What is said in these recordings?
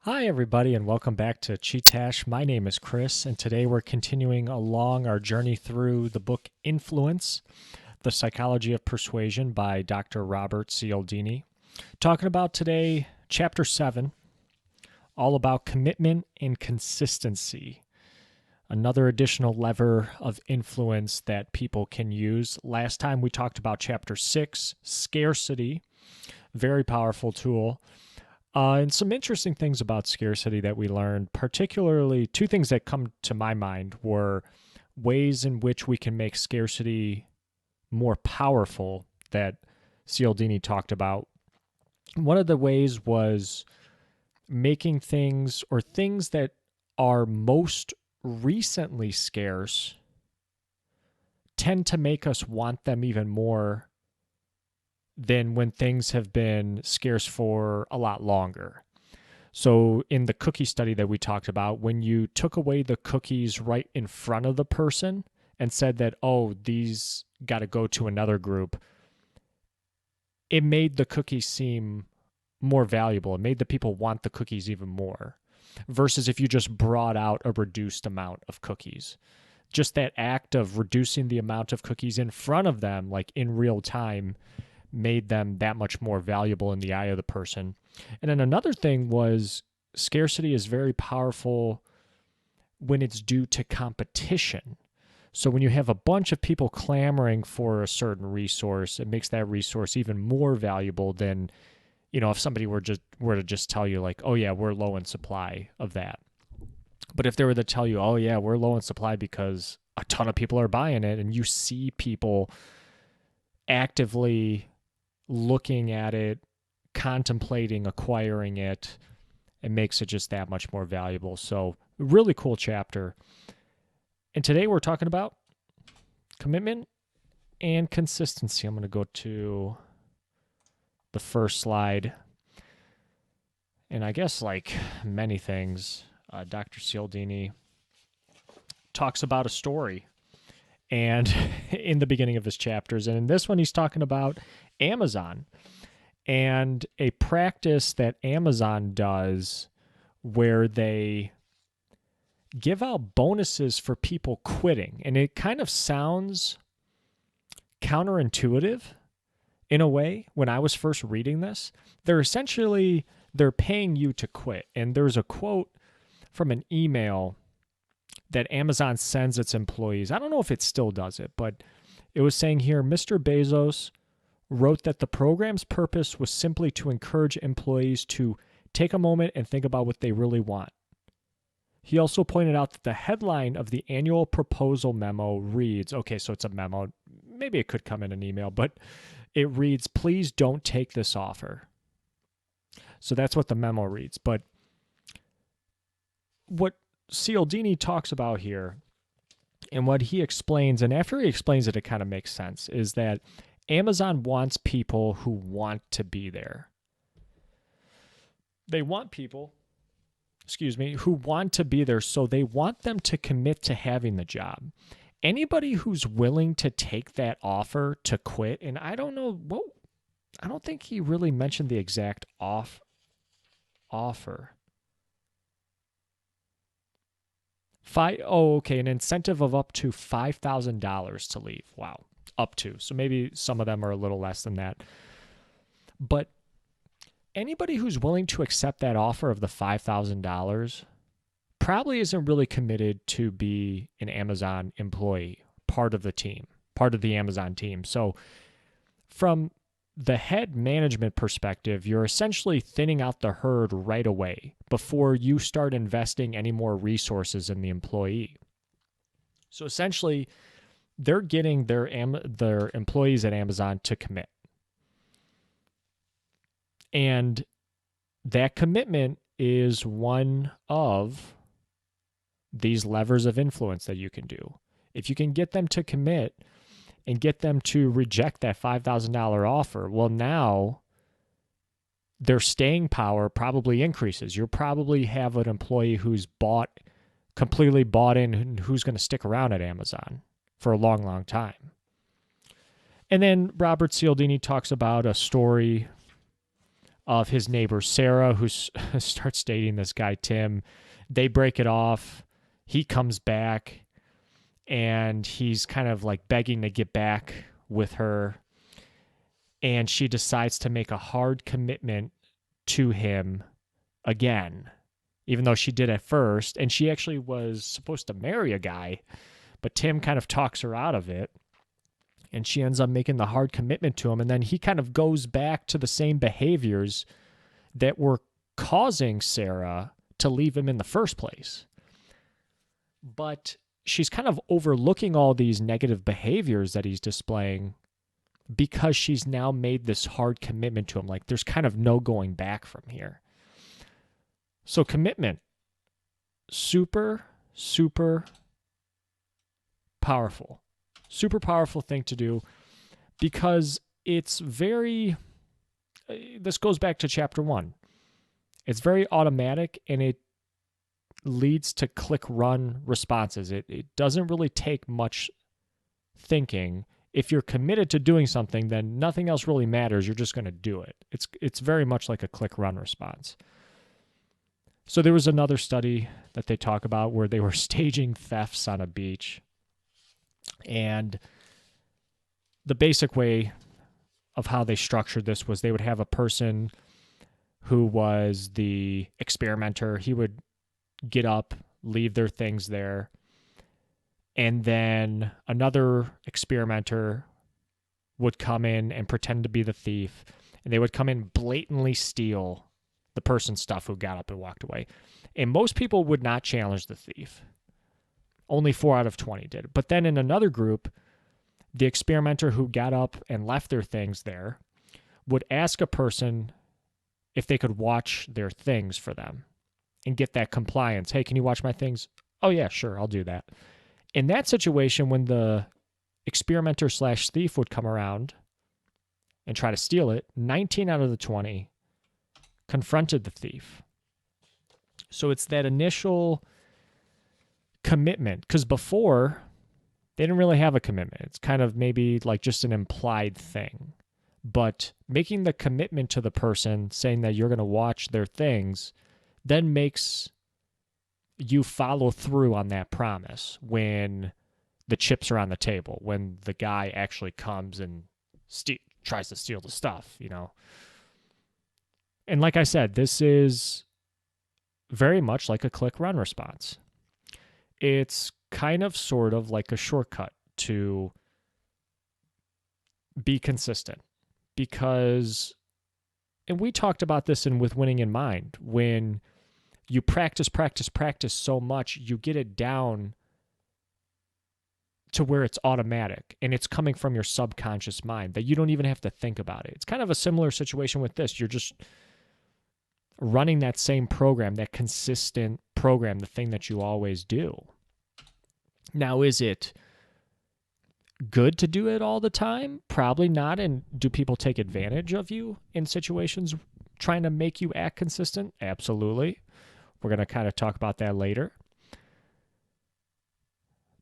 Hi, everybody, and welcome back to Chee-Tash. My name is Chris, and today we're continuing along our journey through the book Influence, The Psychology of Persuasion by Dr. Robert Cialdini. Talking about today, Chapter 7, all about commitment and consistency. Another additional lever of influence that people can use. Last time we talked about Chapter 6, Scarcity, very powerful tool. And some interesting things about scarcity that we learned, particularly two things that come to my mind were ways in which we can make scarcity more powerful that Cialdini talked about. One of the ways was making things or things that are most recently scarce tend to make us want them even more than when things have been scarce for a lot longer. So in the cookie study that we talked about, when you took away the cookies right in front of the person and said that, oh, these got to go to another group, it made the cookies seem more valuable. It made the people want the cookies even more versus if you just brought out a reduced amount of cookies. Just that act of reducing the amount of cookies in front of them, like in real time, made them that much more valuable in the eye of the person. And then another thing was scarcity is very powerful when it's due to competition. So when you have a bunch of people clamoring for a certain resource, it makes that resource even more valuable than, if somebody were to just tell you like, oh yeah, we're low in supply of that. But if they were to tell you, oh yeah, we're low in supply because a ton of people are buying it, and you see people actively looking at it, contemplating acquiring it, it makes it just that much more valuable. So, really cool chapter. And today we're talking about commitment and consistency. I'm going to go to the first slide. And I guess, like many things, Dr. Cialdini talks about a story. And in the beginning of his chapters. And in this one, he's talking about Amazon and a practice that Amazon does where they give out bonuses for people quitting. And it kind of sounds counterintuitive in a way when I was first reading this. They're paying you to quit. And there's a quote from an email that Amazon sends its employees. I don't know if it still does it, but it was saying here, Mr. Bezos wrote that the program's purpose was simply to encourage employees to take a moment and think about what they really want. He also pointed out that the headline of the annual proposal memo reads, okay, so it's a memo. Maybe it could come in an email, but it reads, please don't take this offer. So that's what the memo reads. But what Cialdini talks about here and what he explains, and after he explains it, it kind of makes sense, is that Amazon wants people who want to be there. They want people, who want to be there, so they want them to commit to having the job. Anybody who's willing to take that offer to quit, and I don't think he really mentioned the exact offer. An incentive of up to $5,000 to leave. Wow, up to. So maybe some of them are a little less than that. But anybody who's willing to accept that offer of the $5,000 probably isn't really committed to be an Amazon employee, part of the team, part of the Amazon team. So from the head management perspective, you're essentially thinning out the herd right away before you start investing any more resources in the employee. So essentially, they're getting their employees at Amazon to commit. And that commitment is one of these levers of influence that you can do. If you can get them to commit and get them to reject that $5,000 offer, well, now their staying power probably increases. You'll probably have an employee who's completely bought in, and who's going to stick around at Amazon for a long, long time. And then Robert Cialdini talks about a story of his neighbor Sarah, who starts dating this guy Tim. They break it off. He comes back, and he's kind of like begging to get back with her. And she decides to make a hard commitment to him again, even though she did at first. And she actually was supposed to marry a guy, but Tim kind of talks her out of it. And she ends up making the hard commitment to him. And then he kind of goes back to the same behaviors that were causing Sarah to leave him in the first place. But she's kind of overlooking all these negative behaviors that he's displaying because she's now made this hard commitment to him. Like, there's kind of no going back from here. So commitment, super, super powerful. Super powerful thing to do, because it's very, this goes back to chapter 1. It's very automatic, and it leads to click-run responses. It doesn't really take much thinking. If you're committed to doing something, then nothing else really matters. You're just going to do it. It's very much like a click-run response. So there was another study that they talk about where they were staging thefts on a beach. And the basic way of how they structured this was they would have a person who was the experimenter. He would get up, leave their things there, and then another experimenter would come in and pretend to be the thief, and they would come in, blatantly steal the person's stuff who got up and walked away. And most people would not challenge the thief. Only 4 out of 20 did. But then in another group, the experimenter who got up and left their things there would ask a person if they could watch their things for them and get that compliance. Hey, can you watch my things? Oh, yeah, sure, I'll do that. In that situation, when the experimenter/thief would come around and try to steal it, 19 out of the 20 confronted the thief. So it's that initial commitment, because before they didn't really have a commitment. It's kind of maybe like just an implied thing. But making the commitment to the person, saying that you're going to watch their things, then makes you follow through on that promise when the chips are on the table, when the guy actually comes and tries to steal the stuff, you know. And like I said, this is very much like a click-run response. It's kind of sort of like a shortcut to be consistent, because, and we talked about this in With Winning in Mind, when you practice so much, you get it down to where it's automatic and it's coming from your subconscious mind that you don't even have to think about it. It's kind of a similar situation with this. You're just running that same program, that consistent program, the thing that you always do. Now, is it good to do it all the time? Probably not. And do people take advantage of you in situations trying to make you act consistent? Absolutely. We're going to kind of talk about that later.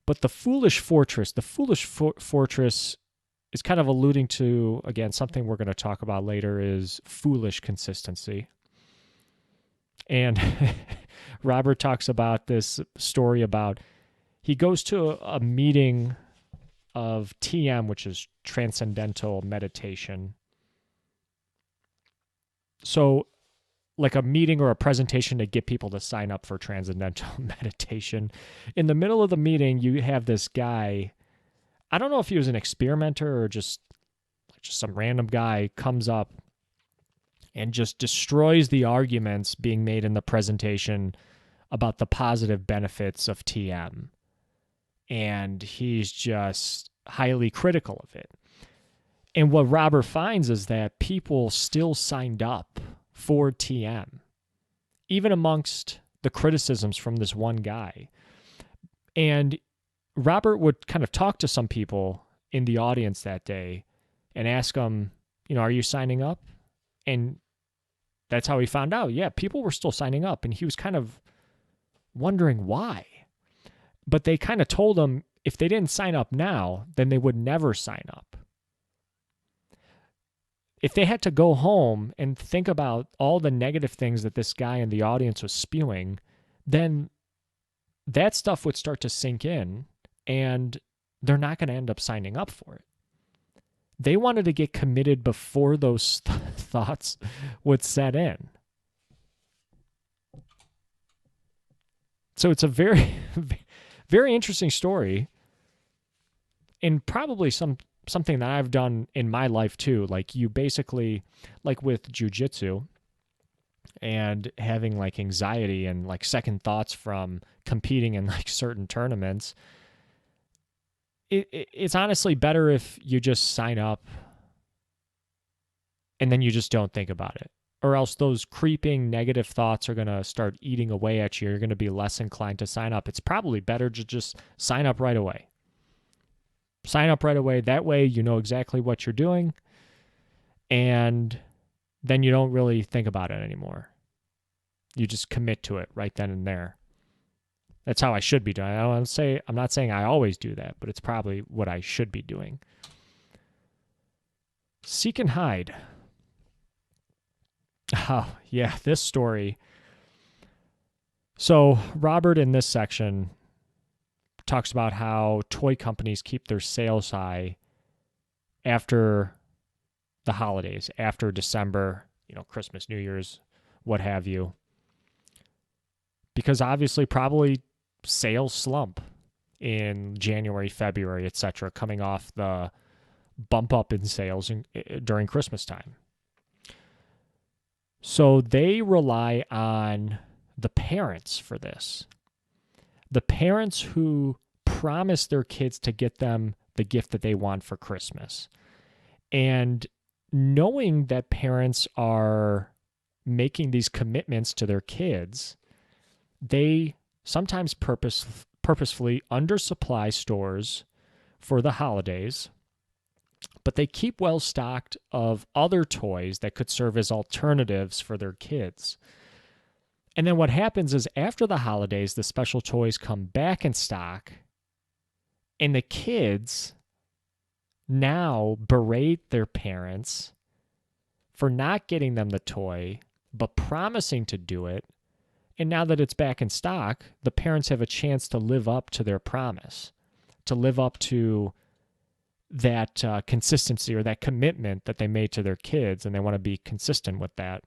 But the foolish fortress is kind of alluding to, again, something we're going to talk about later, is foolish consistency. And Robert talks about this story about, he goes to a meeting of TM, which is Transcendental Meditation. So like a meeting or a presentation to get people to sign up for Transcendental Meditation. In the middle of the meeting, you have this guy, I don't know if he was an experimenter or just some random guy, comes up and just destroys the arguments being made in the presentation about the positive benefits of TM. And he's just highly critical of it. And what Robert finds is that people still signed up for TM, even amongst the criticisms from this one guy. And Robert would kind of talk to some people in the audience that day and ask them, are you signing up? And that's how he found out, yeah, people were still signing up. And he was kind of wondering why. But they kind of told him if they didn't sign up now, then they would never sign up. if they had to go home and think about all the negative things that this guy in the audience was spewing, then that stuff would start to sink in and they're not going to end up signing up for it. They wanted to get committed before those thoughts would set in. So it's a very, very interesting story, and probably something that I've done in my life too. Like you basically, like with jujitsu and having like anxiety and like second thoughts from competing in like certain tournaments, it's honestly better if you just sign up and then you just don't think about it. Or else those creeping negative thoughts are going to start eating away at you. You're going to be less inclined to sign up. It's probably better to just sign up right away. Sign up right away. That way you know exactly what you're doing, and then you don't really think about it anymore. You just commit to it right then and there. That's how I should be doing. I'm not saying I always do that, but it's probably what I should be doing. Seek and hide. Oh, yeah, this story. So Robert in this section talks about how toy companies keep their sales high after the holidays, after December, Christmas, New Year's, what have you. Because obviously probably sales slump in January, February, etc., coming off the bump up in sales during Christmas time. So they rely on the parents for this. The parents who promise their kids to get them the gift that they want for Christmas. And knowing that parents are making these commitments to their kids, they sometimes purposefully undersupply stores for the holidays, but they keep well stocked of other toys that could serve as alternatives for their kids. And then what happens is after the holidays, the special toys come back in stock, and the kids now berate their parents for not getting them the toy, but promising to do it. And now that it's back in stock, the parents have a chance to live up to their promise, to live up to that consistency or that commitment that they made to their kids, and they want to be consistent with that.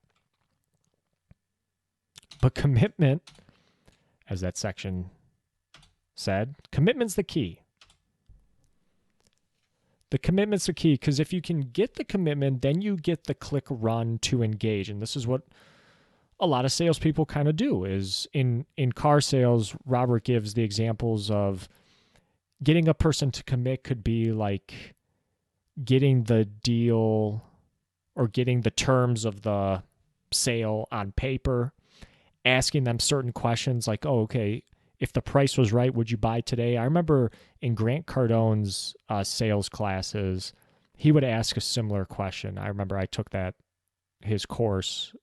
But commitment, as that section said, commitment's the key. The commitment's the key, because if you can get the commitment, then you get the click run to engage. And this is what a lot of salespeople kind of do. Is in car sales, Robert gives the examples of getting a person to commit could be like getting the deal or getting the terms of the sale on paper, asking them certain questions like, oh, okay, if the price was right, would you buy today? I remember in Grant Cardone's sales classes, he would ask a similar question. I remember I took his course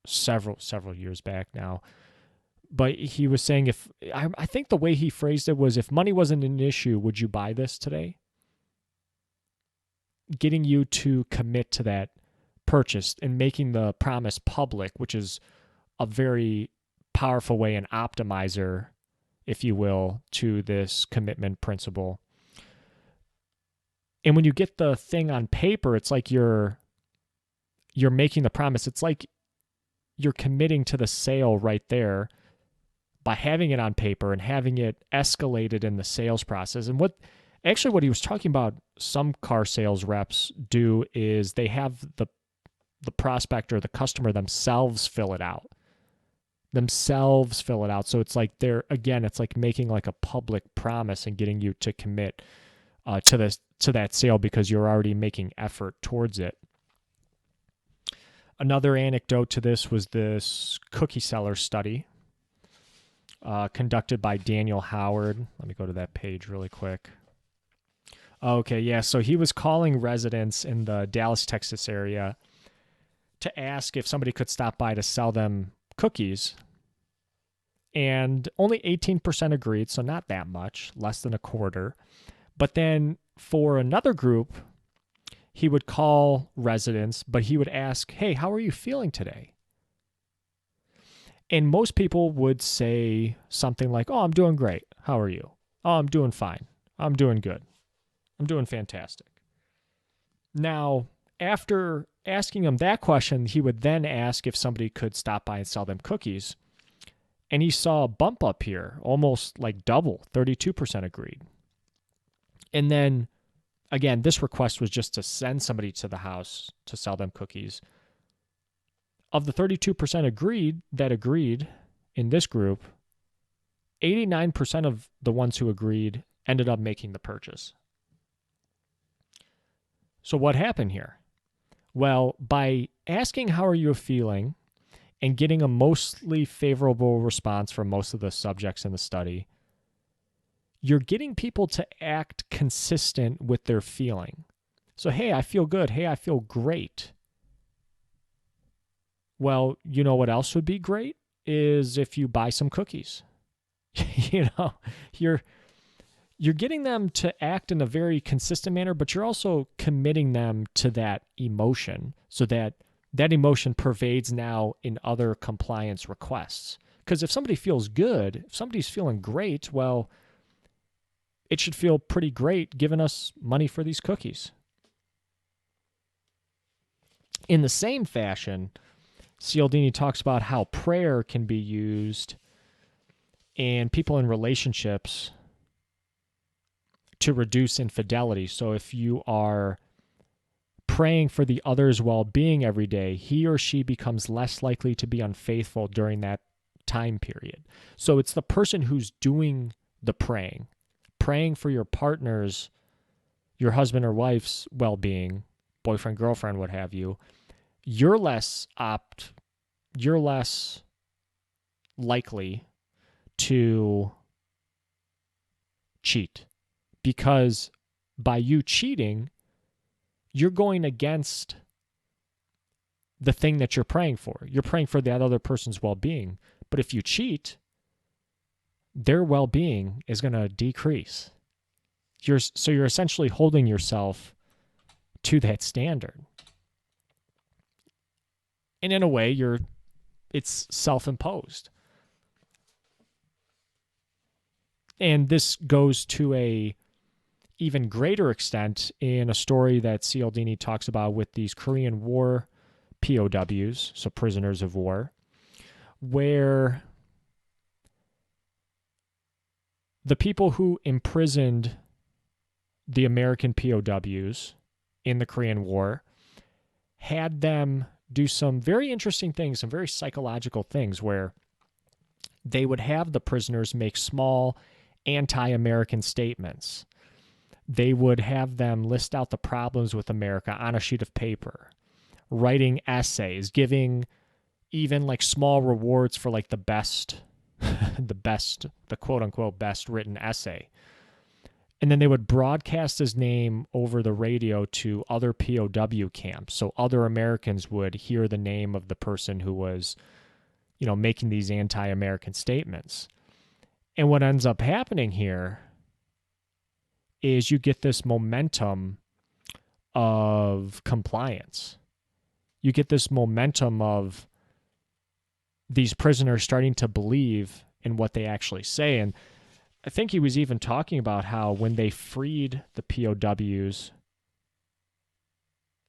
several years back now. But he was saying, I think the way he phrased it was, if money wasn't an issue, would you buy this today? Getting you to commit to that purchase and making the promise public, which is a very powerful way, an optimizer, if you will, to this commitment principle. And when you get the thing on paper, it's like you're making the promise. It's like you're committing to the sale right there by having it on paper and having it escalated in the sales process. And what he was talking about, some car sales reps do is they have the prospect or the customer themselves fill it out. So it's like it's like making like a public promise and getting you to commit to that sale because you're already making effort towards it. Another anecdote to this was this cookie seller study conducted by Daniel Howard. Let me go to that page really quick. Okay, yeah, so he was calling residents in the Dallas, Texas area to ask if somebody could stop by to sell them cookies. And only 18% agreed, so not that much, less than a quarter. But then for another group, he would call residents, but he would ask, hey, how are you feeling today? And most people would say something like, oh, I'm doing great. How are you? Oh, I'm doing fine. I'm doing good. I'm doing fantastic. Now, after asking him that question, he would then ask if somebody could stop by and sell them cookies. And he saw a bump up here, almost like double, 32% agreed. And then, again, this request was just to send somebody to the house to sell them cookies. Of the 32% agreed in this group, 89% of the ones who agreed ended up making the purchase. So what happened here? Well, by asking how are you feeling and getting a mostly favorable response from most of the subjects in the study, you're getting people to act consistent with their feeling. So, hey, I feel good. Hey, I feel great. Well, you know what else would be great is if you buy some cookies. You're getting them to act in a very consistent manner, but you're also committing them to that emotion so that that emotion pervades now in other compliance requests. Because if somebody feels good, if somebody's feeling great, well, it should feel pretty great giving us money for these cookies. In the same fashion, Cialdini talks about how prayer can be used in people in relationships to reduce infidelity. So if you are praying for the other's well-being every day, he or she becomes less likely to be unfaithful during that time period. So it's the person who's doing the praying for your partner's, your husband or wife's well-being, boyfriend, girlfriend, what have you. You're less likely to cheat, because by you cheating, you're going against the thing that you're praying for. You're praying for that other person's well-being. But if you cheat, their well-being is going to decrease. So you're essentially holding yourself to that standard. And in a way, it's self-imposed. And this goes to a even greater extent in a story that Cialdini talks about with these Korean War POWs, so prisoners of war, where the people who imprisoned the American POWs in the Korean War had them do some very interesting things, some very psychological things, where they would have the prisoners make small anti-American statements. They would have them list out the problems with America on a sheet of paper, writing essays, giving even like small rewards for like the quote unquote best written essay. And then they would broadcast his name over the radio to other POW camps. So other Americans would hear the name of the person who was, making these anti-American statements. And what ends up happening here is you get this momentum of compliance. You get this momentum of these prisoners starting to believe in what they actually say. And I think he was even talking about how when they freed the POWs,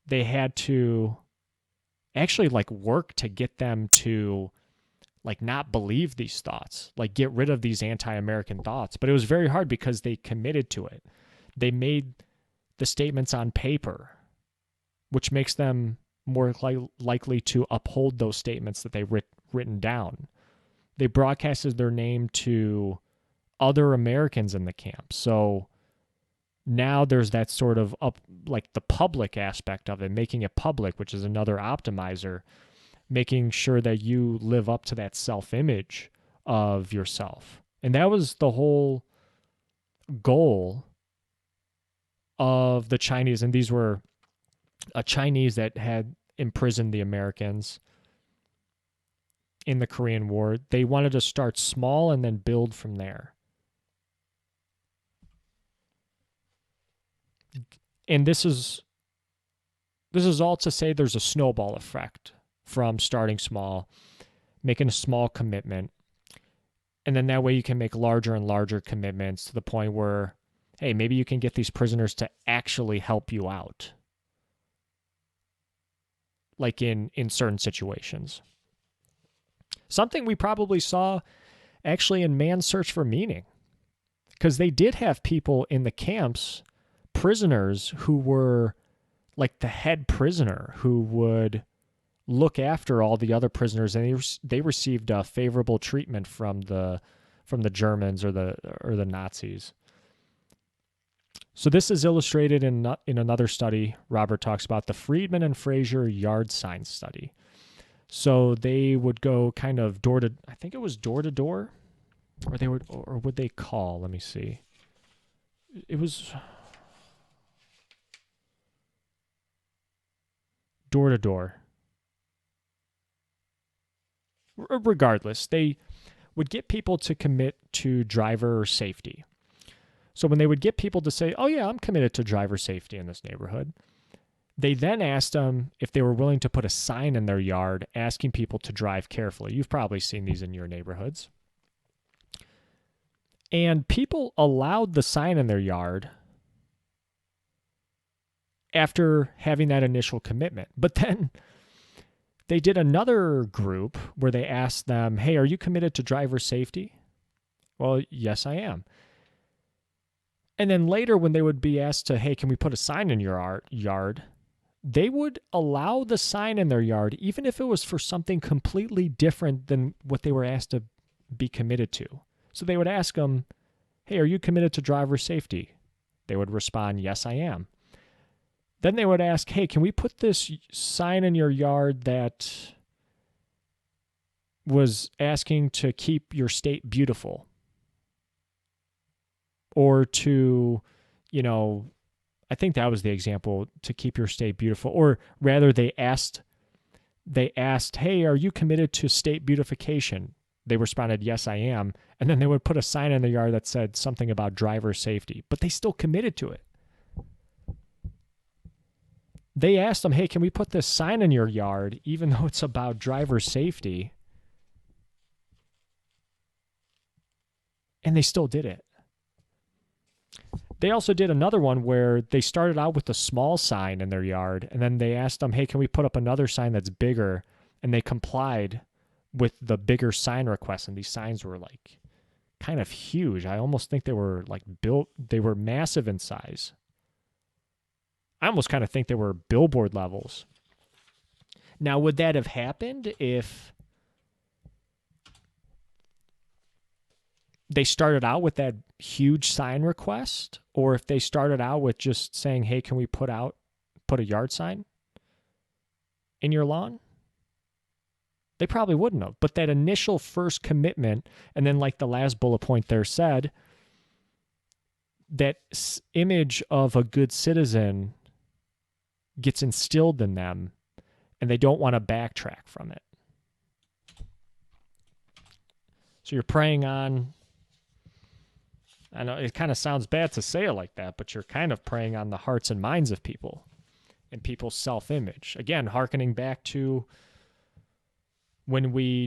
they had to actually work to get them to not believe these thoughts, get rid of these anti-American thoughts. But it was very hard because they committed to it. They made the statements on paper, which makes them more likely to uphold those statements that they written down. They broadcasted their name to other Americans in the camp. So now there's that sort of the public aspect of it, making it public, which is another optimizer, making sure that you live up to that self-image of yourself. And that was the whole goal of the Chinese. And these were a Chinese that had imprisoned the Americans in the Korean War. They wanted to start small and then build from there. And this is This is all to say there's a snowball effect from starting small, making a small commitment, and then that way you can make larger and larger commitments to the point where, hey, maybe you can get these prisoners to actually help you out, like in certain situations. Something we probably saw actually in Man's Search for Meaning, because they did have people in the camps, prisoners who were like the head prisoner who would look after all the other prisoners, and they received favorable treatment from the Germans or the Nazis. So this is illustrated in another study Robert talks about, the Freedman and Fraser yard sign study. So they would go kind of door to door, or would they call? Let me see. It was door to door. Regardless, they would get people to commit to driver safety. So when they would get people to say, oh yeah, I'm committed to driver safety in this neighborhood, they then asked them if they were willing to put a sign in their yard asking people to drive carefully. You've probably seen these in your neighborhoods. And people allowed the sign in their yard after having that initial commitment. But then they did another group where they asked them, hey, are you committed to driver safety? Well, yes, I am. And then later when they would be asked to, hey, can we put a sign in your yard? They would allow the sign in their yard, even if it was for something completely different than what they were asked to be committed to. So they would ask them, hey, are you committed to driver safety? They would respond, yes, I am. Then they would ask, hey, can we put this sign in your yard that was asking to keep your state beautiful? Or to, I think that was the example, to keep your state beautiful. Or rather, they asked, hey, are you committed to state beautification? They responded, yes, I am. And then they would put a sign in the yard that said something about driver safety, but they still committed to it. They asked them, hey, can we put this sign in your yard, even though it's about driver safety? And they still did it. They also did another one where they started out with a small sign in their yard, and then they asked them, hey, can we put up another sign that's bigger? And they complied with the bigger sign request, and these signs were like kind of huge. I almost think they were like they were massive in size. I almost kind of think they were billboard levels. Now, would that have happened if they started out with that huge sign request, or if they started out with just saying, hey, can we put a yard sign in your lawn? They probably wouldn't have. But that initial first commitment, and then like the last bullet point there said, that image of a good citizen gets instilled in them, and they don't want to backtrack from it. So you're preying on, I know it kind of sounds bad to say it like that, but you're kind of preying on the hearts and minds of people and people's self-image. Again, hearkening back to when we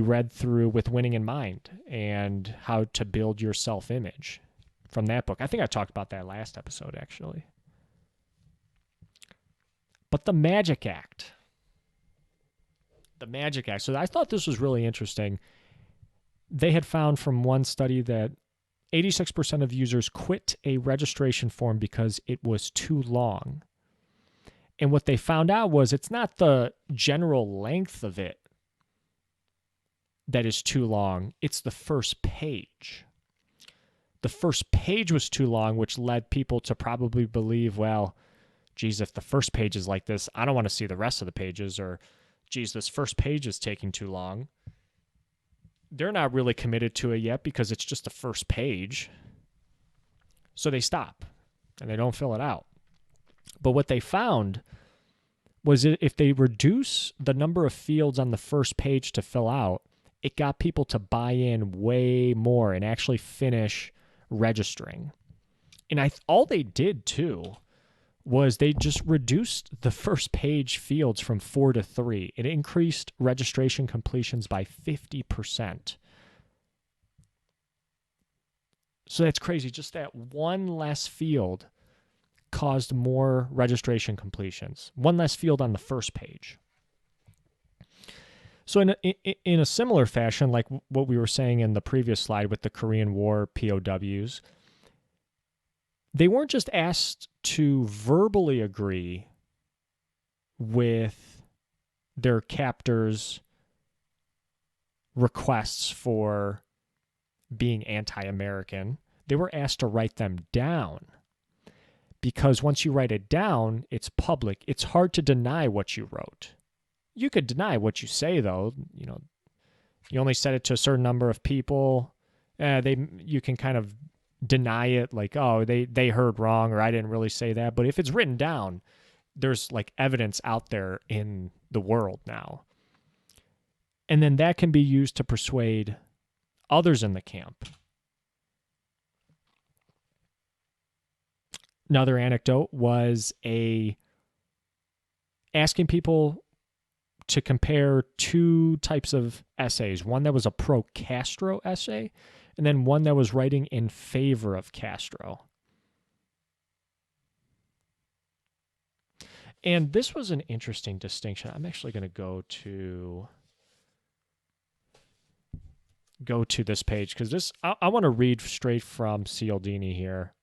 read through With Winning in Mind and how to build your self-image from that book. I think I talked about that last episode, actually. But the Magic Act. So I thought this was really interesting. They had found from one study that 86% of users quit a registration form because it was too long. And what they found out was it's not the general length of it that is too long. It's the first page. The first page was too long, which led people to probably believe, well, geez, if the first page is like this, I don't want to see the rest of the pages, or geez, this first page is taking too long. They're not really committed to it yet because it's just the first page. So they stop and they don't fill it out. But what they found was if they reduce the number of fields on the first page to fill out, it got people to buy in way more and actually finish registering. And all they did too was they just reduced the first page fields from 4 to 3. It increased registration completions by 50%. So that's crazy. Just that one less field caused more registration completions. One less field on the first page. So in a similar fashion, like what we were saying in the previous slide with the Korean War POWs, they weren't just asked to verbally agree with their captors' requests for being anti-American. They were asked to write them down. Because once you write it down, it's public. It's hard to deny what you wrote. You could deny what you say, though. You know, you only said it to a certain number of people. You can kind of deny it, like, oh, they heard wrong, or I didn't really say that. But if it's written down, there's like evidence out there in the world now. And then that can be used to persuade others in the camp. Another anecdote was asking people to compare two types of essays. One that was a pro-Castro essay, and then one that was writing in favor of Castro. And this was an interesting distinction. I'm actually going to go to this page because this I want to read straight from Cialdini here.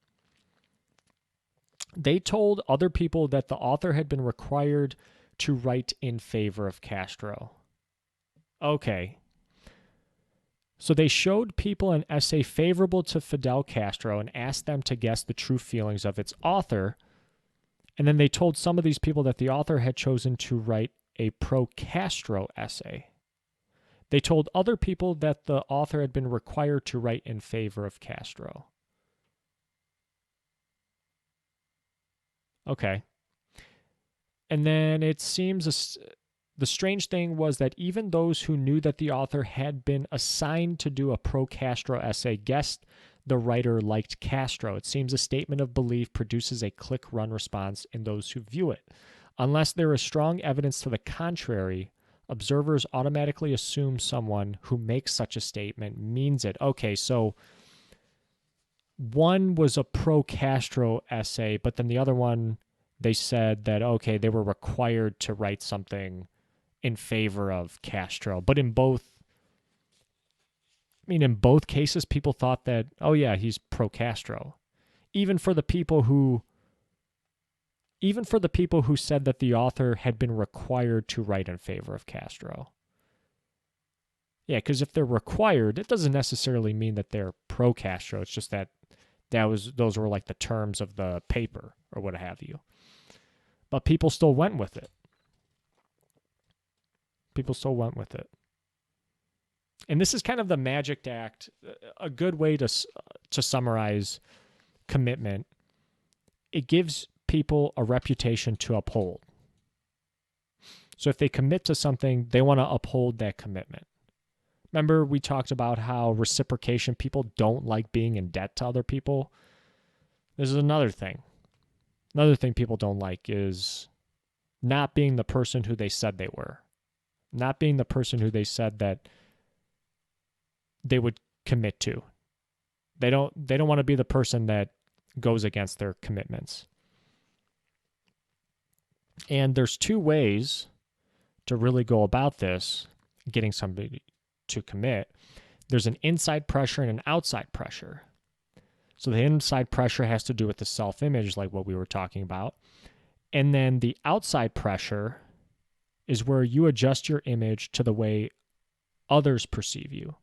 They told other people that the author had been required to write in favor of Castro. Okay. So they showed people an essay favorable to Fidel Castro and asked them to guess the true feelings of its author. And then they told some of these people that the author had chosen to write a pro-Castro essay. They told other people that the author had been required to write in favor of Castro. Okay. And then it seems the strange thing was that even those who knew that the author had been assigned to do a pro-Castro essay guessed the writer liked Castro. It seems a statement of belief produces a click-run response in those who view it. Unless there is strong evidence to the contrary, observers automatically assume someone who makes such a statement means it. Okay, so one was a pro-Castro essay, but then the other one, they said that, okay, they were required to write something in favor of Castro. But in both cases, people thought that, oh yeah, he's pro-Castro. Even for the people who said that the author had been required to write in favor of Castro. Yeah, because if they're required, it doesn't necessarily mean that they're pro-Castro. It's just that those were like the terms of the paper or what have you. But people still went with it. And this is kind of the magic act, a good way to summarize commitment. It gives people a reputation to uphold. So if they commit to something, they want to uphold that commitment. Remember, we talked about how reciprocation, people don't like being in debt to other people. This is another thing. Another thing people don't like is not being the person who they said they were. Not being the person who they said that they would commit to. They don't want to be the person that goes against their commitments. And there's two ways to really go about this, getting somebody to commit. There's an inside pressure and an outside pressure. So the inside pressure has to do with the self-image, like what we were talking about. And then the outside pressure is where you adjust your image to the way others perceive you.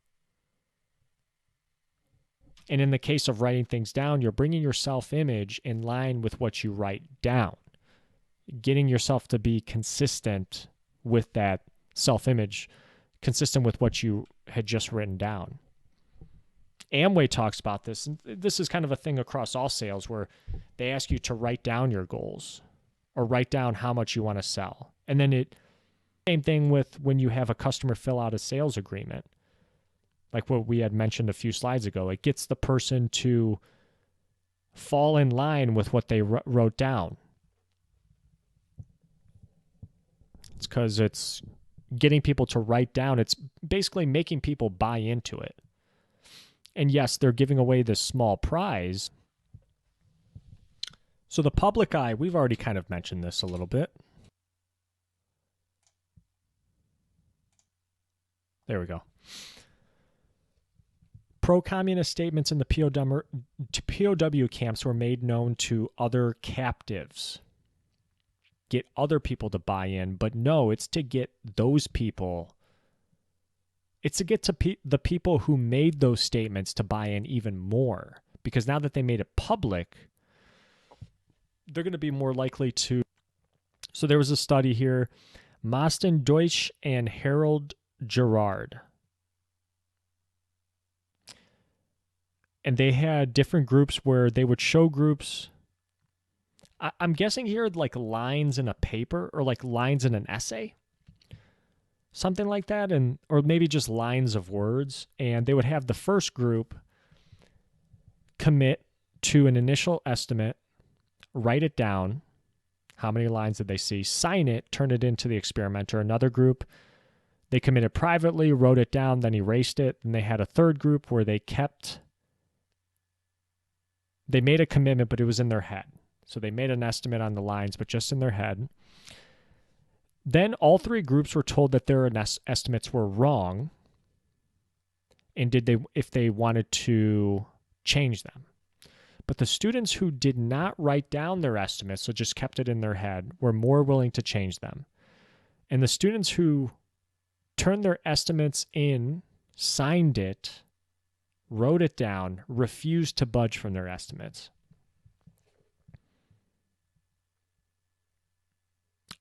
And in the case of writing things down, you're bringing your self-image in line with what you write down, getting yourself to be consistent with that self-image, consistent with what you had just written down. Amway talks about this, and this is kind of a thing across all sales where they ask you to write down your goals or write down how much you want to sell. And then same thing with when you have a customer fill out a sales agreement. Like what we had mentioned a few slides ago, it gets the person to fall in line with what they wrote down. influence because it's getting people to write down. It's basically making people buy into it. And yes, they're giving away this small prize. So the public eye, we've already kind of mentioned this a little bit. There we go. Pro-communist statements in the POW camps were made known to other captives. Get other people to buy in, but no, it's to get those people. It's to get to the people who made those statements to buy in even more, because now that they made it public, they're going to be more likely to. So there was a study here, Masten Deutsch and Harold Gerard. And they had different groups where they would show groups. I'm guessing here like lines in a paper or like lines in an essay. Something like that, or maybe just lines of words. And they would have the first group commit to an initial estimate, write it down, how many lines did they see, sign it, turn it into the experimenter. Another group, they committed privately, wrote it down, then erased it. And they had a third group where they made a commitment, but it was in their head. So they made an estimate on the lines, but just in their head. Then all three groups were told that their estimates were wrong, and if they wanted to change them. But the students who did not write down their estimates, so just kept it in their head, were more willing to change them. And the students who turned their estimates in, signed it, wrote it down, refused to budge from their estimates.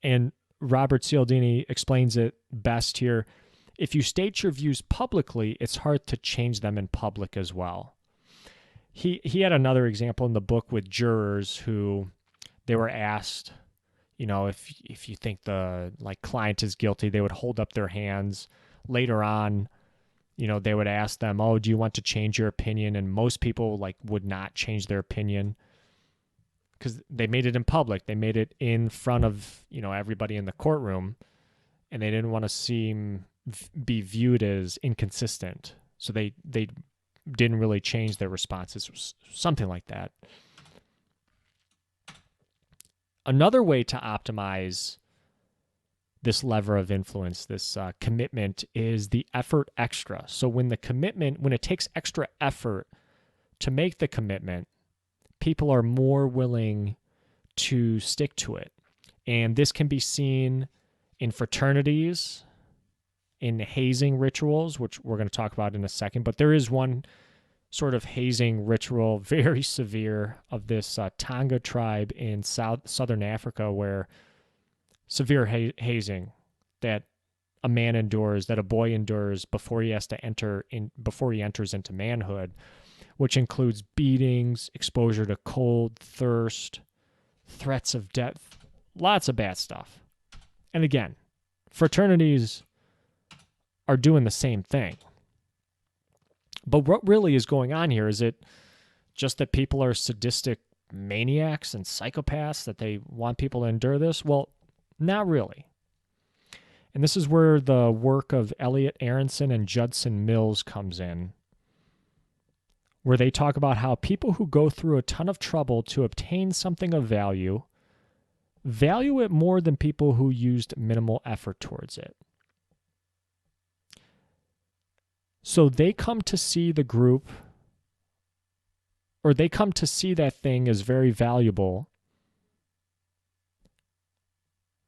And Robert Cialdini explains it best here. If you state your views publicly, it's hard to change them in public as well. He had another example in the book with jurors who they were asked, if you think the client is guilty, they would hold up their hands. Later on, they would ask them, "Oh, do you want to change your opinion?" And most people would not change their opinion because they made it in public. They made it in front of, everybody in the courtroom, and they didn't want to be viewed as inconsistent. So they didn't really change their responses, something like that. Another way to optimize this lever of influence, this commitment, is the effort extra. So when it takes extra effort to make the commitment, people are more willing to stick to it. And this can be seen in fraternities, in hazing rituals, which we're going to talk about in a second. But there is one sort of hazing ritual, very severe, of this Tonga tribe in southern Africa, where severe hazing that a man endures, that a boy endures before he enters into manhood, which includes beatings, exposure to cold, thirst, threats of death, lots of bad stuff. And again, fraternities are doing the same thing. But what really is going on here? Is it just that people are sadistic maniacs and psychopaths, that they want people to endure this? Well, not really. And this is where the work of Elliot Aronson and Judson Mills comes in, where they talk about how people who go through a ton of trouble to obtain something of value it more than people who used minimal effort towards it. So they come to see the group, or they come to see that thing as very valuable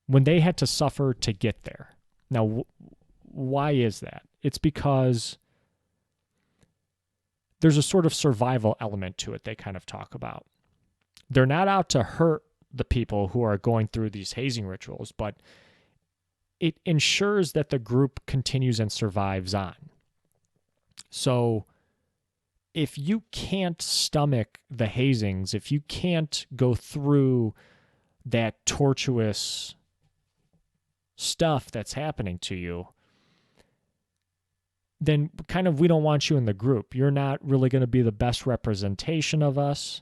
when they had to suffer to get there. Now, why is that? It's because there's a sort of survival element to it they kind of talk about. They're not out to hurt the people who are going through these hazing rituals, but it ensures that the group continues and survives on. So if you can't stomach the hazings, if you can't go through that tortuous stuff that's happening to you, then kind of we don't want you in the group. You're not really going to be the best representation of us.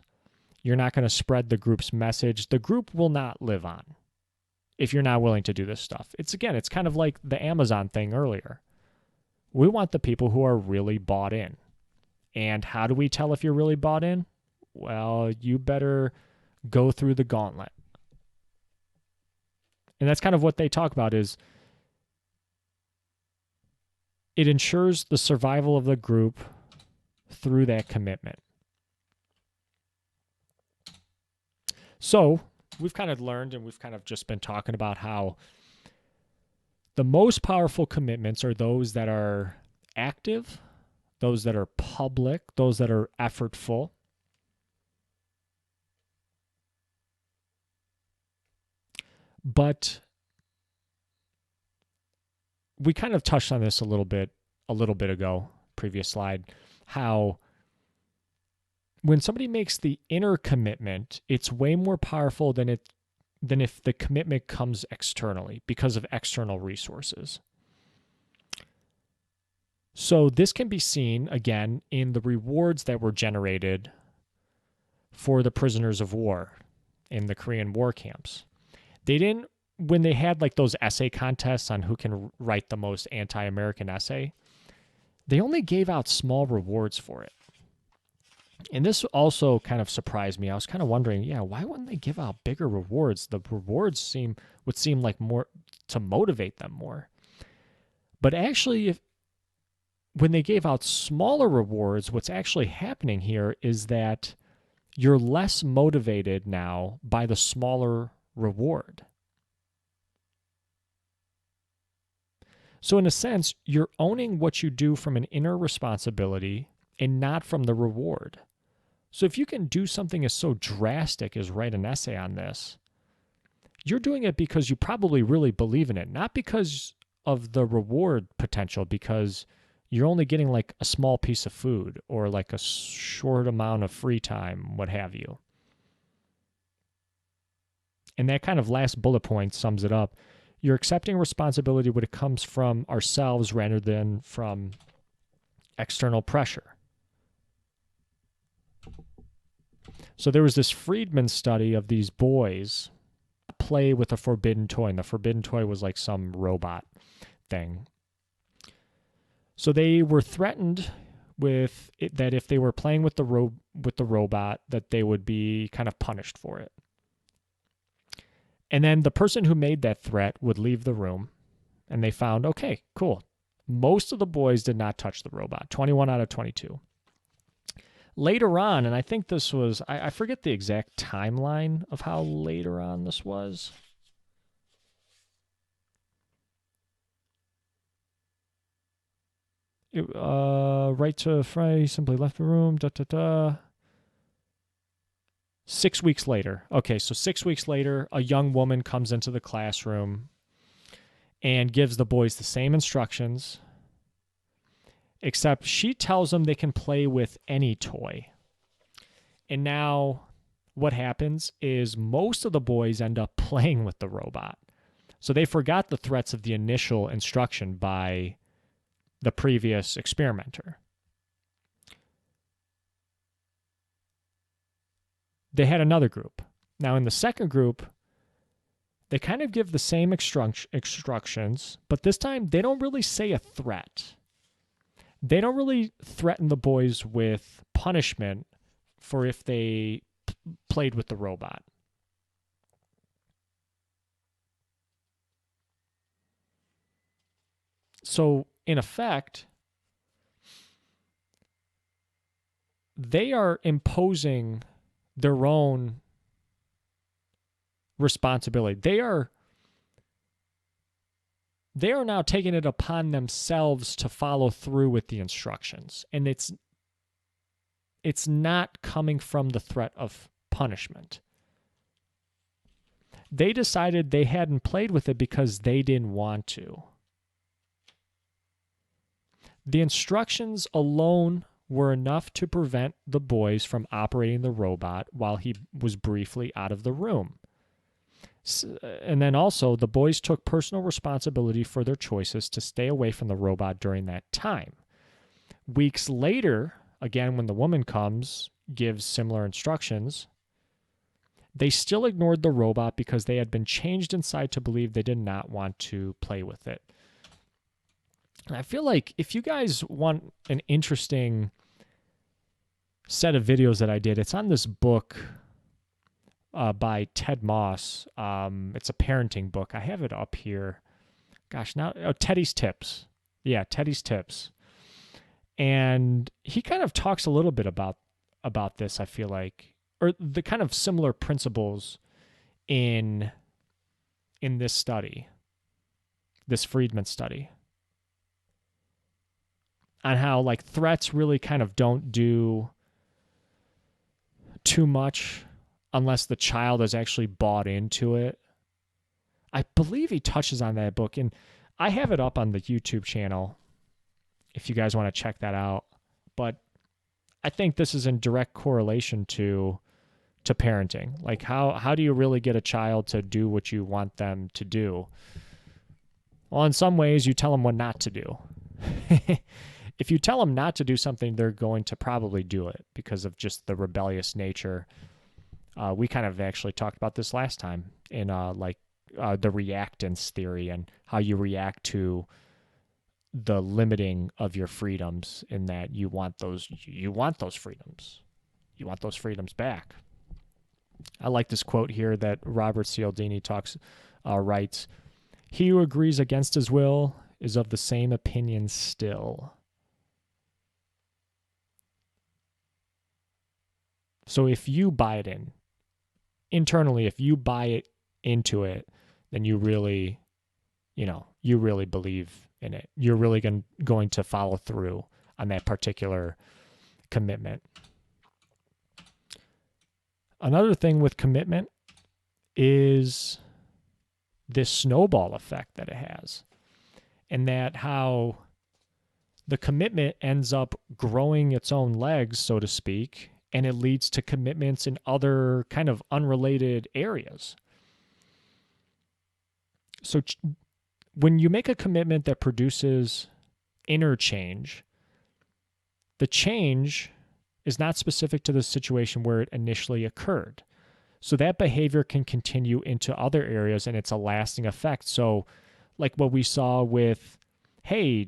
You're not going to spread the group's message. The group will not live on. if you're not willing to do this stuff. It's kind of like the Amazon thing earlier. We want the people who are really bought in. And how do we tell if you're really bought in? Well, you better go through the gauntlet. And that's kind of what they talk about is it ensures the survival of the group through that commitment. So we've kind of learned and we've kind of just been talking about how the most powerful commitments are those that are active, those that are public, those that are effortful. But we kind of touched on this a little bit ago, previous slide, how when somebody makes the inner commitment, it's way more powerful than if the commitment comes externally because of external resources. So this can be seen, again, in the rewards that were generated for the prisoners of war in the Korean war camps. They didn't, when they had like those essay contests on who can write the most anti-American essay, they only gave out small rewards for it. And this also kind of surprised me. I was kind of wondering, why wouldn't they give out bigger rewards? The rewards would seem like more to motivate them more. But actually, when they gave out smaller rewards, what's actually happening here is that you're less motivated now by the smaller reward. So in a sense, you're owning what you do from an inner responsibility and not from the reward. So if you can do something as so drastic as write an essay on this, you're doing it because you probably really believe in it, not because of the reward potential, because you're only getting like a small piece of food or like a short amount of free time, what have you. And that kind of last bullet point sums it up. You're accepting responsibility when it comes from ourselves rather than from external pressure. So there was this Freedman study of these boys play with a forbidden toy, and the forbidden toy was like some robot thing. So they were threatened with it, that if they were playing with the robot, that they would be kind of punished for it. And then the person who made that threat would leave the room, and they found, okay, cool. Most of the boys did not touch the robot, 21 out of 22. Later on, and I think this was, I forget the exact timeline of how later on this was. Right to Frey simply left the room. 6 weeks later. Okay, so 6 weeks later, a young woman comes into the classroom and gives the boys the same instructions, except she tells them they can play with any toy. And now what happens is most of the boys end up playing with the robot. So they forgot the threats of the initial instruction by the previous experimenter. They had another group. Now in the second group, they kind of give the same instructions, but this time they don't really say a threat. They don't really threaten the boys with punishment for if they played with the robot. So, in effect, they are imposing their own responsibility. They are now taking it upon themselves to follow through with the instructions. And it's not coming from the threat of punishment. They decided they hadn't played with it because they didn't want to. The instructions alone were enough to prevent the boys from operating the robot while he was briefly out of the room. And then also, the boys took personal responsibility for their choices to stay away from the robot during that time. Weeks later, again, when the woman comes, gives similar instructions, They still ignored the robot because they had been changed inside to believe they did not want to play with it. And I feel like if you guys want an interesting set of videos that I did, it's on this book by Ted Moss. It's a parenting book. I have it up here. Gosh, now Teddy's Tips. Yeah, Teddy's Tips. And he kind of talks a little bit about this, I feel like, or the kind of similar principles in this study, this Freedman study, on how like threats really kind of don't do too much unless the child has actually bought into it. I believe he touches on that book, and I have it up on the YouTube channel if you guys want to check that out. But I think this is in direct correlation to parenting. Like how do you really get a child to do what you want them to do? Well, in some ways you tell them what not to do. If you tell them not to do something, they're going to probably do it because of just the rebellious nature. We kind of actually talked about this last time in the reactance theory and how you react to the limiting of your freedoms, in that you want those freedoms. You want those freedoms back. I like this quote here that Robert Cialdini writes, "He who agrees against his will is of the same opinion still." So if you buy it internally, if you buy it into it, then you really believe in it. You're really going to follow through on that particular commitment. Another thing with commitment is this snowball effect that it has, and that how the commitment ends up growing its own legs, so to speak, and it leads to commitments in other kind of unrelated areas. So when you make a commitment that produces interchange, the change is not specific to the situation where it initially occurred. So that behavior can continue into other areas, and it's a lasting effect. So like what we saw with, hey,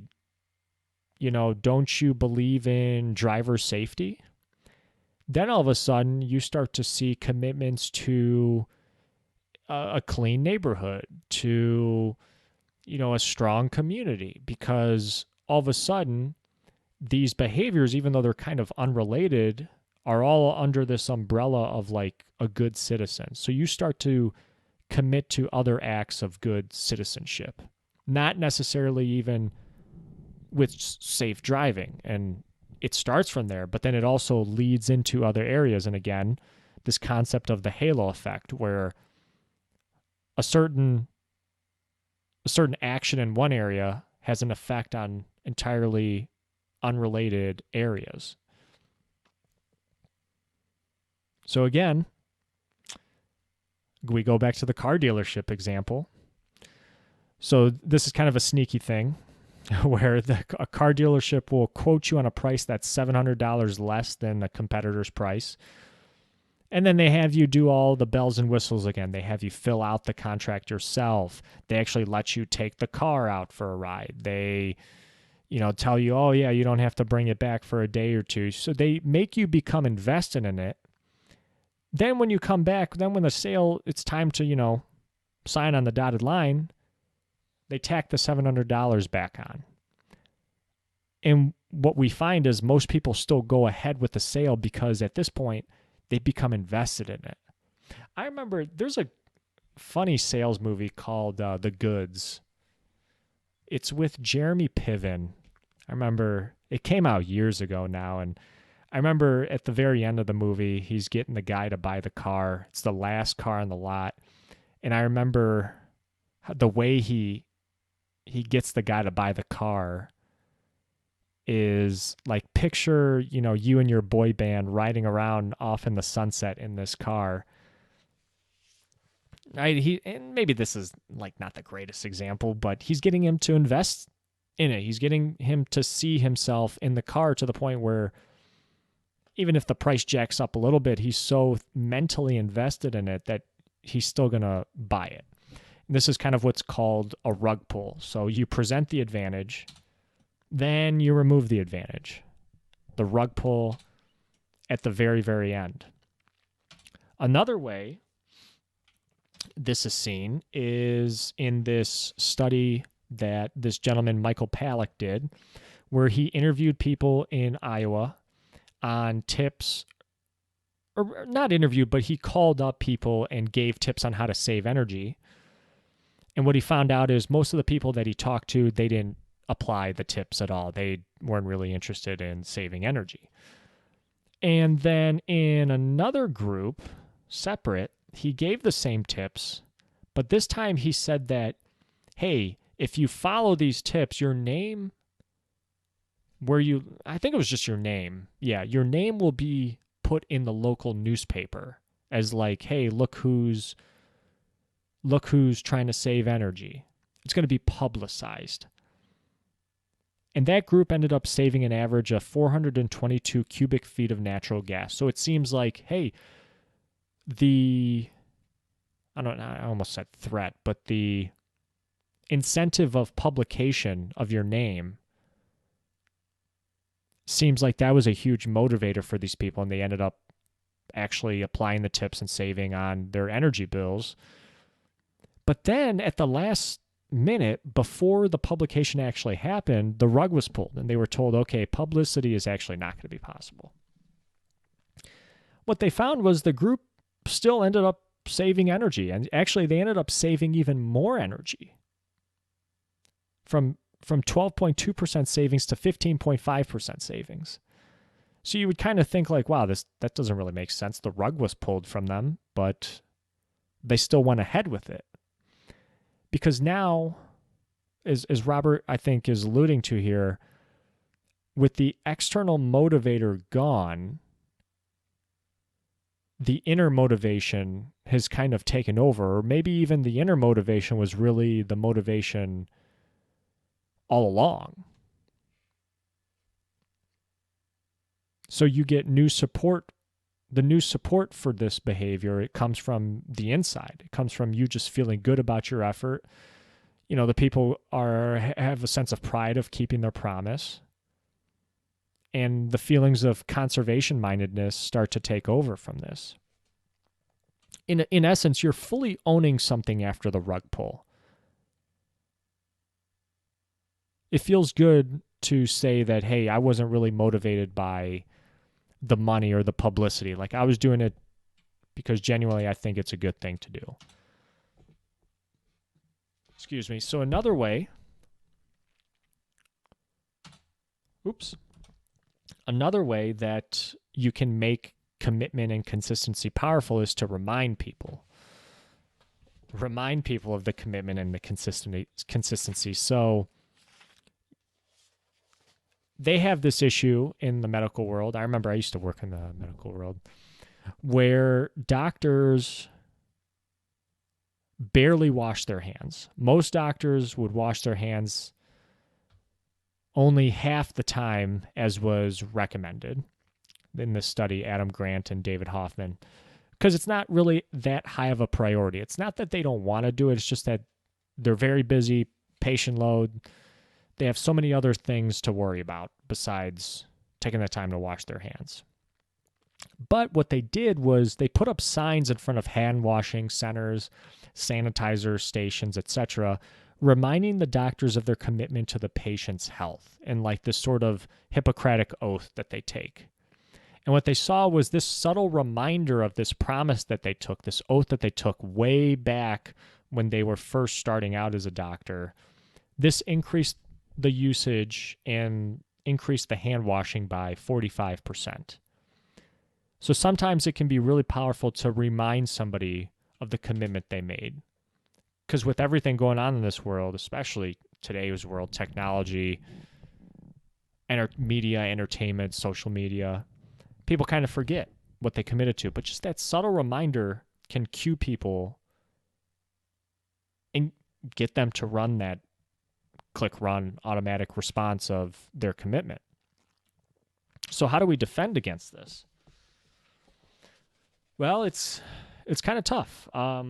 don't you believe in driver safety? Then all of a sudden you start to see commitments to a clean neighborhood, to a strong community, because all of a sudden these behaviors, even though they're kind of unrelated, are all under this umbrella of like a good citizen. So you start to commit to other acts of good citizenship, not necessarily even with safe driving. And it starts from there, but then it also leads into other areas. And again, this concept of the halo effect, where a certain action in one area has an effect on entirely unrelated areas. So again, we go back to the car dealership example. So this is kind of a sneaky thing where a car dealership will quote you on a price that's $700 less than the competitor's price. And then they have you do all the bells and whistles again. They have you fill out the contract yourself. They actually let you take the car out for a ride. They, tell you, oh yeah, you don't have to bring it back for a day or two. So they make you become invested in it. Then when you come back, then when the sale, it's time to, sign on the dotted line, they tack the $700 back on. And what we find is most people still go ahead with the sale because at this point, they become invested in it. I remember there's a funny sales movie called The Goods. It's with Jeremy Piven. I remember it came out years ago now, and I remember at the very end of the movie, he's getting the guy to buy the car. It's the last car on the lot. And I remember the way he gets the guy to buy the car is like, picture, you and your boy band riding around off in the sunset in this car. Right? And maybe this is like not the greatest example, but he's getting him to invest in it. He's getting him to see himself in the car to the point where even if the price jacks up a little bit, he's so mentally invested in it that he's still going to buy it. This is kind of what's called a rug pull. So you present the advantage, then you remove the advantage. The rug pull at the very, very end. Another way this is seen is in this study that this gentleman, Michael Palak, did, where he interviewed people in Iowa on tips, or not interviewed, but he called up people and gave tips on how to save energy. And what he found out is most of the people that he talked to, they didn't apply the tips at all. They weren't really interested in saving energy. And then in another group, separate, he gave the same tips, but this time he said that, hey, if you follow these tips, your name, I think it was just your name. Yeah, your name will be put in the local newspaper as like, hey, look who's trying to save energy. It's going to be publicized. And that group ended up saving an average of 422 cubic feet of natural gas. So it seems like, hey, I almost said threat, but the incentive of publication of your name seems like that was a huge motivator for these people, and they ended up actually applying the tips and saving on their energy bills. But then at the last minute, before the publication actually happened, the rug was pulled, and they were told, okay, publicity is actually not going to be possible. What they found was the group still ended up saving energy, and actually they ended up saving even more energy from 12.2% savings to 15.5% savings. So you would kind of think like, wow, that doesn't really make sense. The rug was pulled from them, but they still went ahead with it. Because now, as Robert, I think, is alluding to here, with the external motivator gone, the inner motivation has kind of taken over, or maybe even the inner motivation was really the motivation all along. So you get new support. The new support for this behavior, it comes from the inside. It comes from you just feeling good about your effort. You know, the people have a sense of pride of keeping their promise. And the feelings of conservation-mindedness start to take over from this. In essence, you're fully owning something after the rug pull. It feels good to say that, hey, I wasn't really motivated by the money or the publicity. Like, I was doing it because genuinely I think it's a good thing to do. Excuse me. So another way that you can make commitment and consistency powerful is to remind people of the commitment and the consistency. So they have this issue in the medical world. I remember I used to work in the medical world where doctors barely wash their hands. Most doctors would wash their hands only half the time as was recommended in this study, Adam Grant and David Hoffman, because it's not really that high of a priority. It's not that they don't want to do it. It's just that they're very busy, patient load. They have so many other things to worry about besides taking the time to wash their hands. But what they did was they put up signs in front of hand washing centers, sanitizer stations, etc., reminding the doctors of their commitment to the patient's health and like this sort of Hippocratic oath that they take. And what they saw was this subtle reminder of this promise that they took, this oath that they took way back when they were first starting out as a doctor. This increased the usage and increased the hand washing by 45%. So sometimes it can be really powerful to remind somebody of the commitment they made. Because with everything going on in this world, especially today's world, technology, media, entertainment, social media, people kind of forget what they committed to. But just that subtle reminder can cue people and get them to run that click run automatic response of their commitment. So how do we defend against this? Well, it's kind of tough. Let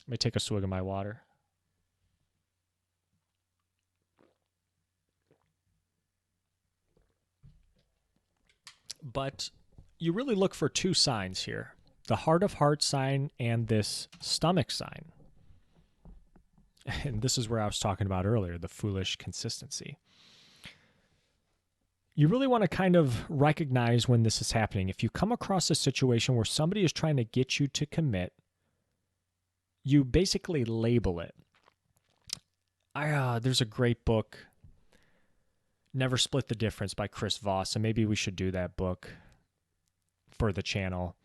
me take a swig of my water. But you really look for two signs here: the heart of heart sign and this stomach sign. And this is where I was talking about earlier, the foolish consistency. You really want to kind of recognize when this is happening. If you come across a situation where somebody is trying to get you to commit, you basically label it. There's a great book, Never Split the Difference by Chris Voss, and maybe we should do that book for the channel.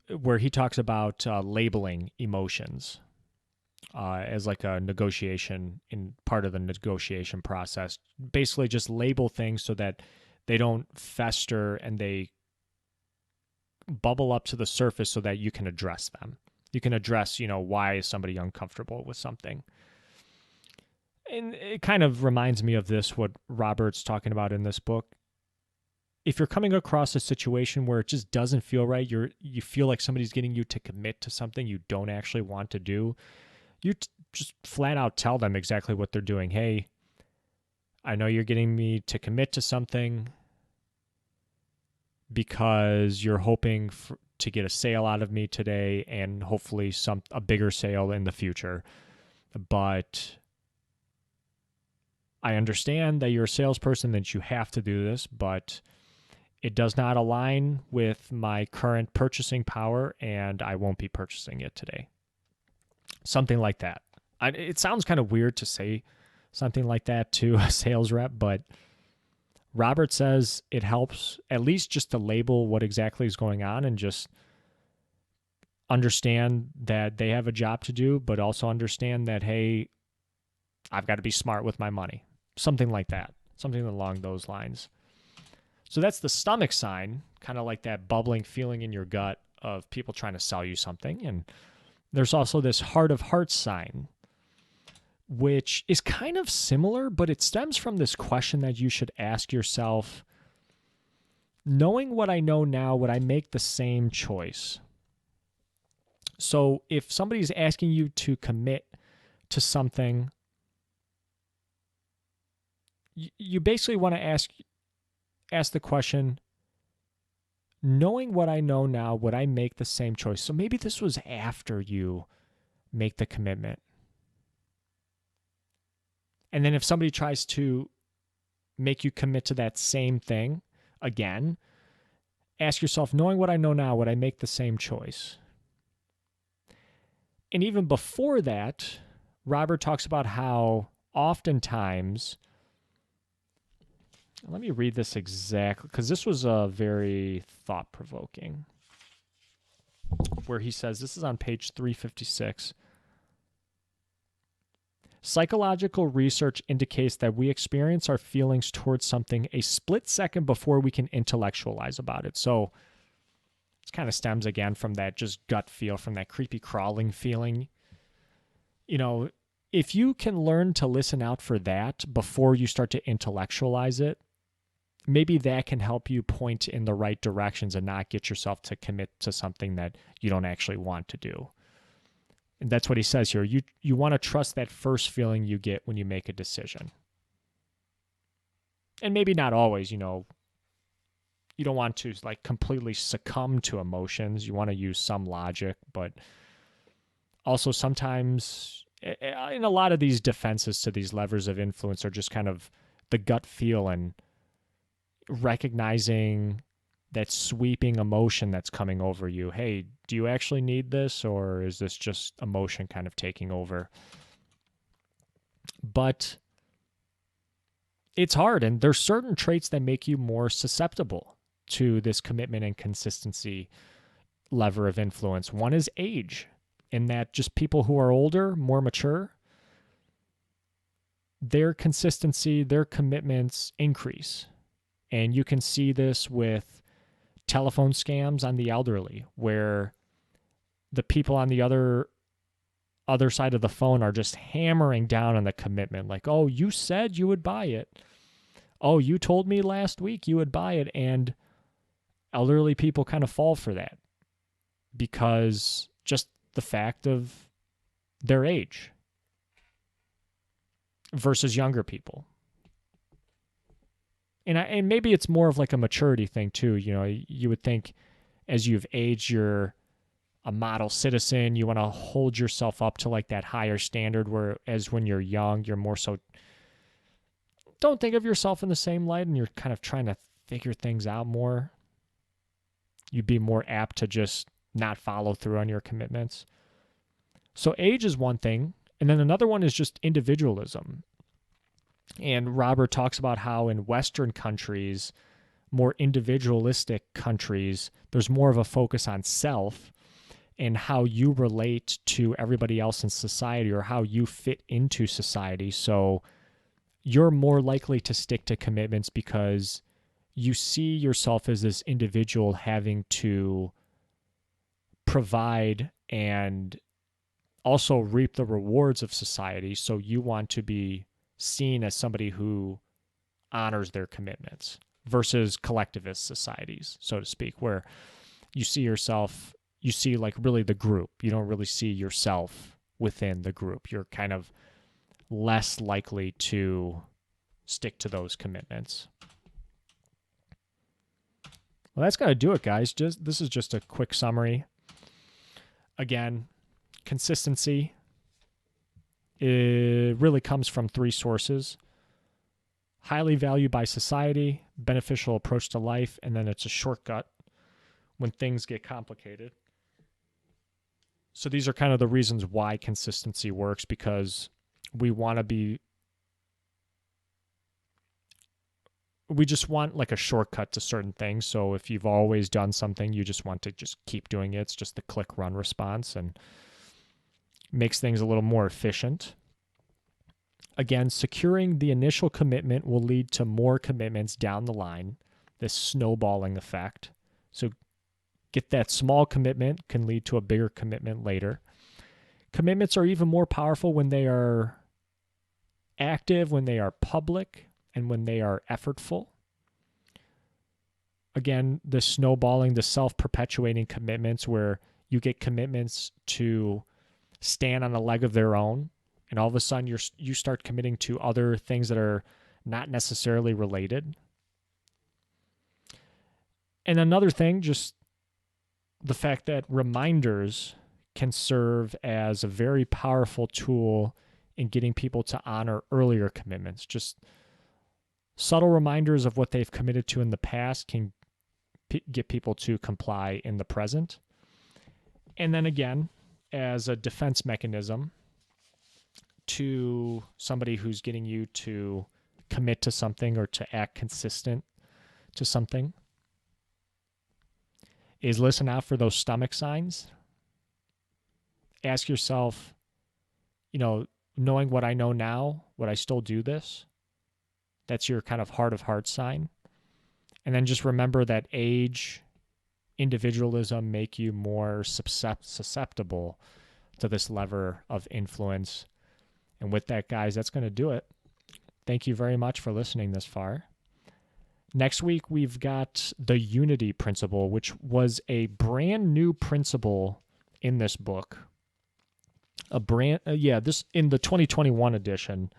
Where he talks about labeling emotions as like a negotiation, in part of the negotiation process. Basically just label things so that they don't fester and they bubble up to the surface so that you can address them. You can address, why is somebody uncomfortable with something. And it kind of reminds me of what Robert's talking about in this book. If you're coming across a situation where it just doesn't feel right, you feel like somebody's getting you to commit to something you don't actually want to do, you just flat out tell them exactly what they're doing. Hey, I know you're getting me to commit to something because you're hoping to get a sale out of me today and hopefully a bigger sale in the future. But I understand that you're a salesperson, that you have to do this, but it does not align with my current purchasing power, and I won't be purchasing it today. Something like that. It sounds kind of weird to say something like that to a sales rep, but Robert says it helps at least just to label what exactly is going on and just understand that they have a job to do, but also understand that, hey, I've got to be smart with my money. Something like that. Something along those lines. So that's the stomach sign, kind of like that bubbling feeling in your gut of people trying to sell you something. And there's also this heart of heart sign, which is kind of similar, but it stems from this question that you should ask yourself: knowing what I know now, would I make the same choice? So if somebody's asking you to commit to something, you basically want to ask the question, knowing what I know now, would I make the same choice? So maybe this was after you make the commitment. And then if somebody tries to make you commit to that same thing again, ask yourself, knowing what I know now, would I make the same choice? And even before that, Robert talks about how oftentimes, let me read this exactly, because this was very thought-provoking, where he says, this is on page 356, psychological research indicates that we experience our feelings towards something a split second before we can intellectualize about it. So it kind of stems again from that just gut feel, from that creepy crawling feeling. If you can learn to listen out for that before you start to intellectualize it, maybe that can help you point in the right directions and not get yourself to commit to something that you don't actually want to do. And that's what he says here. You want to trust that first feeling you get when you make a decision. And maybe not always, you don't want to completely succumb to emotions. You want to use some logic, but also sometimes in a lot of these defenses to these levers of influence are just kind of the gut feel and recognizing that sweeping emotion that's coming over you. Hey, do you actually need this, or is this just emotion kind of taking over? But it's hard, and there's certain traits that make you more susceptible to this commitment and consistency lever of influence. One is age, in that just people who are older, more mature, their consistency, their commitments increase. And you can see this with telephone scams on the elderly, where the people on the other side of the phone are just hammering down on the commitment. Like, oh, you said you would buy it. oh, you told me last week you would buy it. And elderly people kind of fall for that because just the fact of their age versus younger people. And maybe it's more of like a maturity thing too. You know, you would think as you've aged, you're a model citizen. You want to hold yourself up to like that higher standard, whereas when you're young, you're more so don't think of yourself in the same light and you're kind of trying to figure things out more. You'd be more apt to just not follow through on your commitments. So age is one thing. And then another one is just individualism. And Robert talks about how in Western countries, more individualistic countries, there's more of a focus on self and how you relate to everybody else in society or how you fit into society. So you're more likely to stick to commitments because you see yourself as this individual having to provide and also reap the rewards of society. So you want to be seen as somebody who honors their commitments versus collectivist societies, so to speak, where you see yourself, you see like really the group. You don't really see yourself within the group. You're kind of less likely to stick to those commitments. Well, that's going to do it, guys. This is just a quick summary. Again, consistency, it really comes from three sources: highly valued by society, beneficial approach to life, and then it's a shortcut when things get complicated. So these are kind of the reasons why consistency works, because we just want like a shortcut to certain things. So if you've always done something, you just want to just keep doing it. It's just the click run response and makes things a little more efficient. Again, securing the initial commitment will lead to more commitments down the line, this snowballing effect. So get that small commitment can lead to a bigger commitment later. Commitments are even more powerful when they are active, when they are public, and when they are effortful. Again, the snowballing, the self-perpetuating commitments where you get commitments to stand on a leg of their own, and all of a sudden you start committing to other things that are not necessarily related. And another thing, just the fact that reminders can serve as a very powerful tool in getting people to honor earlier commitments. Just subtle reminders of what they've committed to in the past can get people to comply in the present. And then again, as a defense mechanism to somebody who's getting you to commit to something or to act consistent to something, is listen out for those stomach signs. Ask yourself, knowing what I know now, would I still do this? That's your kind of heart of hearts sign. And then just remember that age, individualism make you more susceptible to this lever of influence. And with that, guys, that's going to do it. Thank you very much for listening this far. Next week, we've got the unity principle, which was a brand new principle in this book. This in the 2021 edition.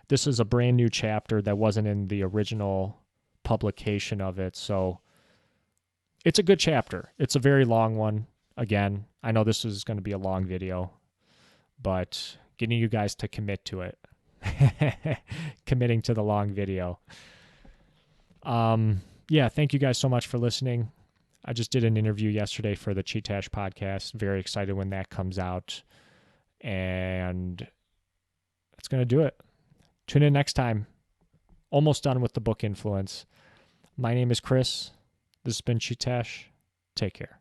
This is a brand new chapter that wasn't in the original publication of it. So it's a good chapter. It's a very long one. Again, I know this is going to be a long video, but getting you guys to commit to it. Committing to the long video. Thank you guys so much for listening. I just did an interview yesterday for the Chee-Tash podcast. Very excited when that comes out. And that's going to do it. Tune in next time. Almost done with the book Influence. My name is Chris. This has been Chee-Tash. Take care.